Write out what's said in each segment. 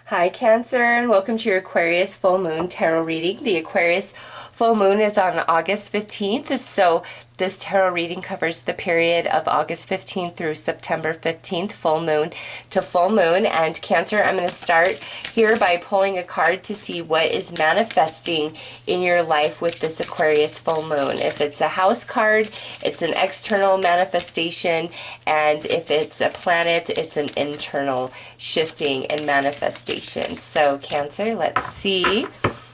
Hi Cancer, and welcome to your Aquarius full moon tarot reading. The Aquarius full moon is on August 15th, so this tarot reading covers the period of August 15th through September 15th, full moon to full moon. And Cancer, I'm going to start here by pulling a card to see what is manifesting in your life with this Aquarius full moon. If it's a house card, it's an external manifestation, and if it's a planet, it's an internal shifting and manifestation. So Cancer, let's see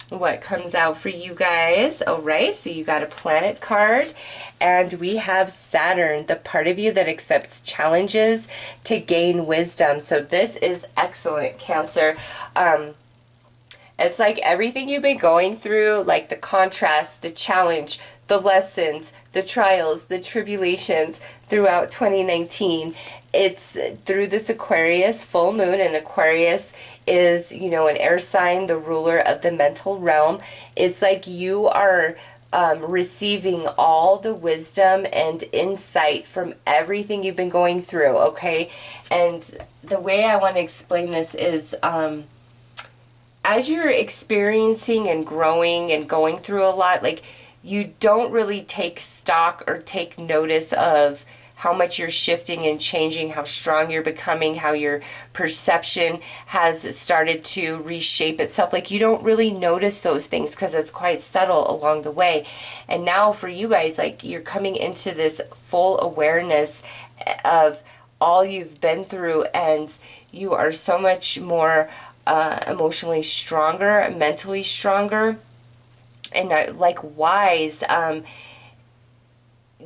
what comes out for you guys. All right, so you got a planet card, and we have Saturn, the part of you that accepts challenges to gain wisdom. So this is excellent, Cancer. It's like everything you've been going through, like the contrast, the challenge, the lessons, the trials, the tribulations throughout 2019. It's through this Aquarius full moon, and Aquarius is, you know, an air sign, the ruler of the mental realm. It's like you are receiving all the wisdom and insight from everything you've been going through, okay? And the way I want to explain this is, as you're experiencing and growing and going through a lot, like, you don't really take stock or take notice of how much you're shifting and changing, how strong you're becoming, how your perception has started to reshape itself. Like, you don't really notice those things because it's quite subtle along the way. And now for you guys, like, you're coming into this full awareness of all you've been through, and you are so much more emotionally stronger, mentally stronger, and like wise.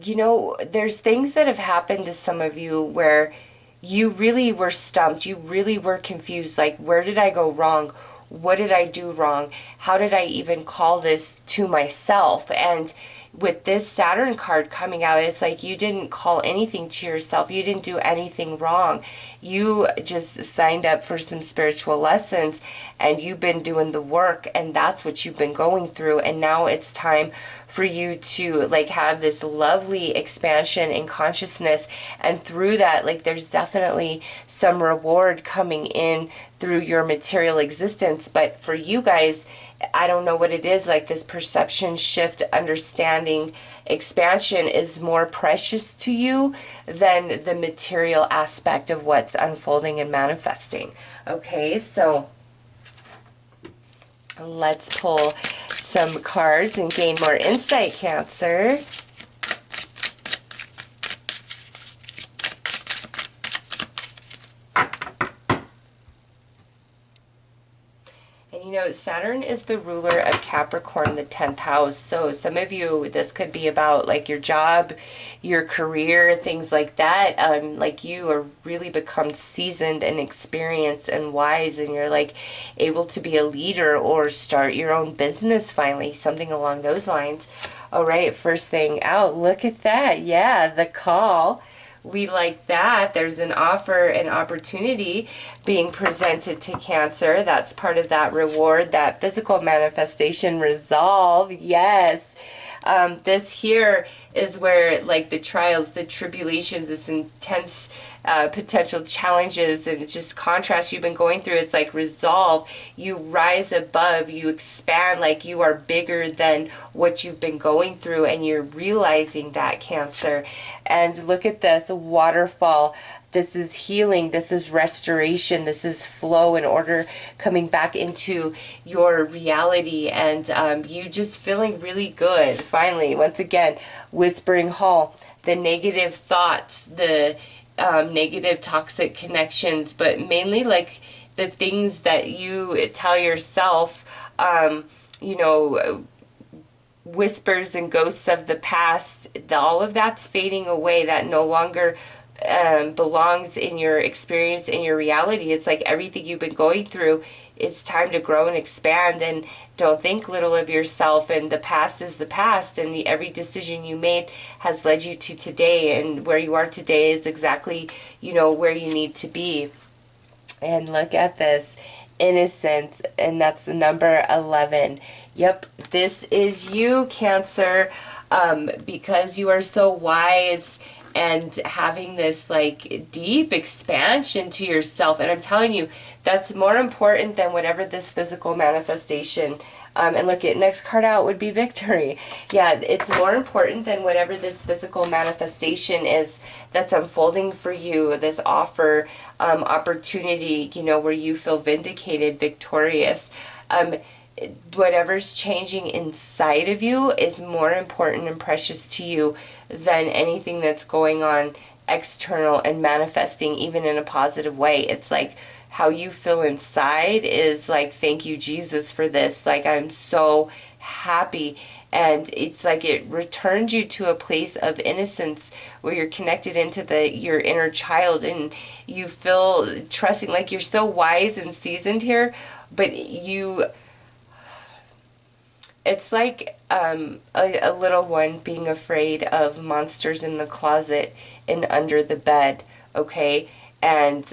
You know, there's things that have happened to some of you where you really were stumped. You really were confused. Like, where did I go wrong? What did I do wrong? How did I even call this to myself? And with this Saturn card coming out, it's like you didn't call anything to yourself. You didn't do anything wrong. You just signed up for some spiritual lessons, and you've been doing the work, and that's what you've been going through. And now it's time for you to, like, have this lovely expansion in consciousness, and through that, like, there's definitely some reward coming in through your material existence. But for you guys, I don't know what it is, like this perception shift, understanding, expansion is more precious to you than the material aspect of what's unfolding and manifesting. Okay, so let's pull some cards and gain more insight, Cancer. And you know, Saturn is the ruler of Capricorn, the 10th house. So some of you, this could be about like your job, your career, things like that. Like, you are really become seasoned and experienced and wise, and you're like able to be a leader or start your own business finally, something along those lines. All right, first thing out, look at that. Yeah, the call. We like that. There's an offer, an opportunity being presented to Cancer. That's part of that reward, that physical manifestation, resolve. Yes. This here is where, like, the trials, the tribulations, this intense potential challenges and just contrast you've been going through, it's like resolve. You rise above, you expand, like you are bigger than what you've been going through, and you're realizing that, Cancer. And look at this waterfall. This is healing, this is restoration, this is flow and order coming back into your reality, and you just feeling really good. Finally, once again, whispering hall, the negative thoughts, the negative toxic connections, but mainly like the things that you tell yourself, you know, whispers and ghosts of the past, all of that's fading away. That no longer belongs in your experience, in your reality. It's like everything you've been going through, it's time to grow and expand, and don't think little of yourself, and the past is the past, and every decision you made has led you to today, and where you are today is exactly, you know, where you need to be. And look at this, innocence, and that's the number 11. Yep, this is you, Cancer, because you are so wise and having this like deep expansion to yourself. And I'm telling you, that's more important than whatever this physical manifestation. And look, at next card out would be victory. Yeah, it's more important than whatever this physical manifestation is that's unfolding for you, this offer, opportunity, you know, where you feel vindicated, victorious. Whatever's changing inside of you is more important and precious to you than anything that's going on external and manifesting even in a positive way. It's like how you feel inside is like, thank you, Jesus, for this. Like, I'm so happy. And it's like it returns you to a place of innocence where you're connected into your inner child, and you feel trusting, like you're so wise and seasoned here, but it's like a little one being afraid of monsters in the closet and under the bed, okay? And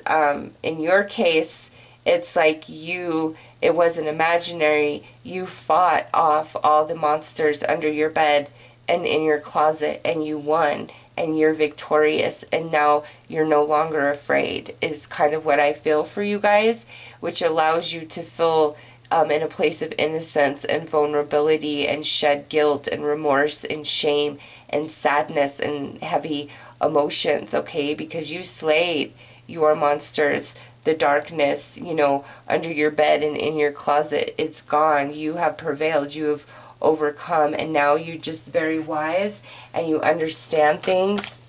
in your case, it's like it wasn't imaginary. You fought off all the monsters under your bed and in your closet, and you won, and you're victorious, and now you're no longer afraid, is kind of what I feel for you guys, which allows you to feel in a place of innocence and vulnerability, and shed guilt and remorse and shame and sadness and heavy emotions, okay? Because you slayed your monsters, the darkness, you know, under your bed and in your closet. It's gone. You have prevailed. You have overcome, and now you're just very wise and you understand things.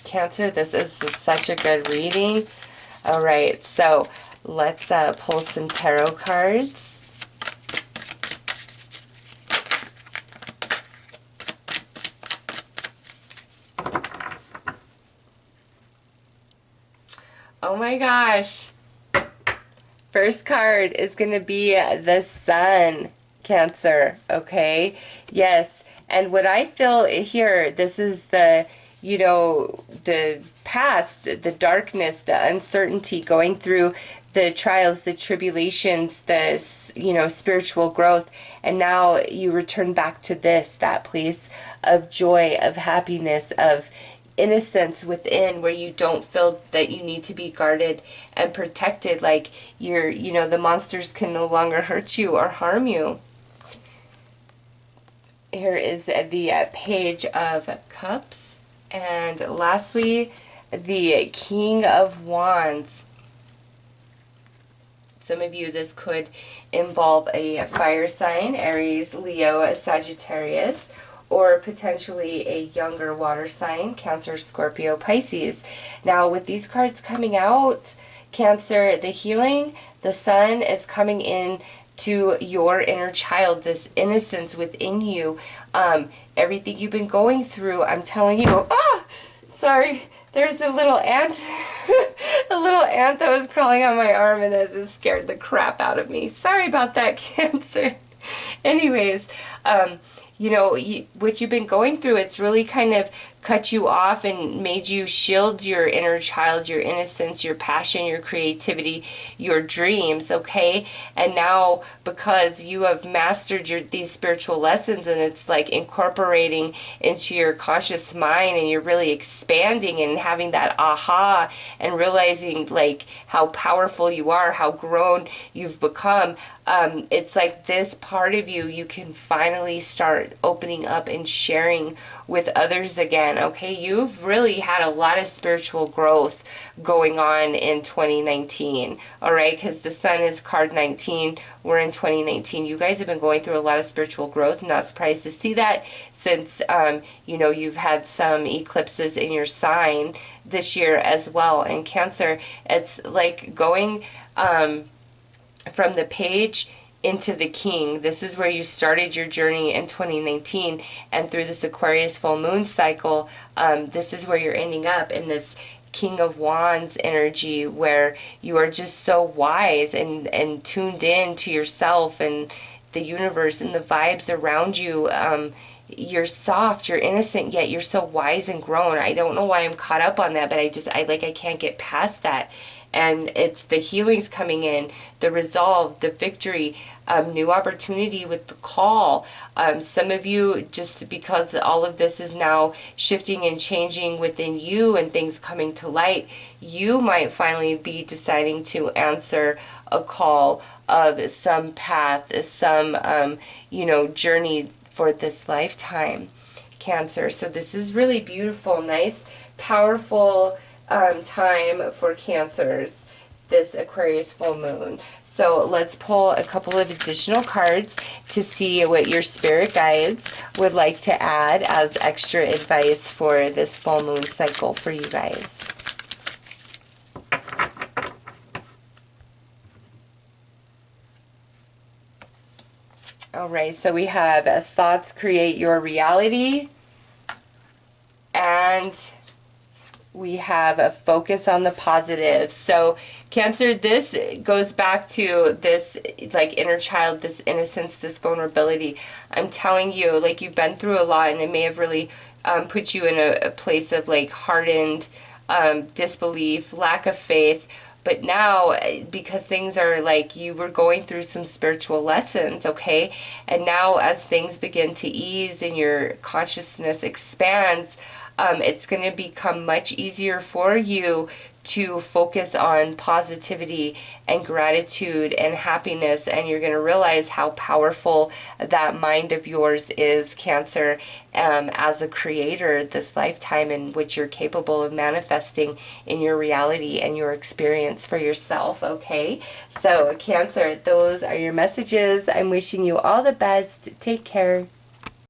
Cancer, this is such a good reading. All right, so let's pull some tarot cards. Oh my gosh. First card is going to be the Sun, Cancer, okay? Yes, and what I feel here, this is the, you know, the past, the darkness, the uncertainty, going through the trials, the tribulations, the, you know, spiritual growth, and now you return back to this, that place of joy, of happiness, of innocence within, where you don't feel that you need to be guarded and protected, like you know, the monsters can no longer hurt you or harm you. Here is the Page of Cups, and lastly, the King of Wands. Some of you, this could involve a fire sign, Aries, Leo, Sagittarius, or potentially a younger water sign, Cancer, Scorpio, Pisces. Now, with these cards coming out, Cancer, the healing, the Sun is coming in to your inner child, this innocence within you. Everything you've been going through, I'm telling you, sorry, there's a little ant, a little ant that was crawling on my arm, and it just scared the crap out of me. Sorry about that, Cancer. Anyways, you know, what you've been going through, it's really kind of cut you off and made you shield your inner child, your innocence, your passion, your creativity, your dreams, okay? And now, because you have mastered these spiritual lessons, and it's like incorporating into your conscious mind, and you're really expanding and having that aha and realizing like how powerful you are, how grown you've become, it's like this part of you can finally start opening up and sharing with others again, okay? You've really had a lot of spiritual growth going on in 2019, all right? Because the Sun is card 19. We're in 2019. You guys have been going through a lot of spiritual growth. Not surprised to see that, since, you know, you've had some eclipses in your sign this year as well. And Cancer, it's like going from the Page into the King. This is where you started your journey in 2019, and through this Aquarius full moon cycle, this is where you're ending up in this King of Wands energy, where you are just so wise and tuned in to yourself and the universe and the vibes around you. You're soft, you're innocent, yet you're so wise and grown. I don't know why I'm caught up on that, but I can't get past that. and it's the healings coming in, the resolve, the victory, new opportunity with the call. Some of you, just because all of this is now shifting and changing within you and things coming to light, you might finally be deciding to answer a call of some path, some, journey for this lifetime, Cancer. So this is really beautiful, nice, powerful time for Cancers, this Aquarius full moon. So let's pull a couple of additional cards to see what your spirit guides would like to add as extra advice for this full moon cycle for you guys. All right, so we have thoughts create your reality, and we have a focus on the positive. So Cancer, this goes back to this like inner child, this innocence, this vulnerability. I'm telling you, like, you've been through a lot, and it may have really put you in a place of like hardened disbelief, lack of faith. But now, because things are like, you were going through some spiritual lessons, okay? And now as things begin to ease and your consciousness expands, it's going to become much easier for you to focus on positivity and gratitude and happiness, and you're going to realize how powerful that mind of yours is, Cancer, as a creator this lifetime, in which you're capable of manifesting in your reality and your experience for yourself, okay? So Cancer, those are your messages. I'm wishing you all the best. Take care.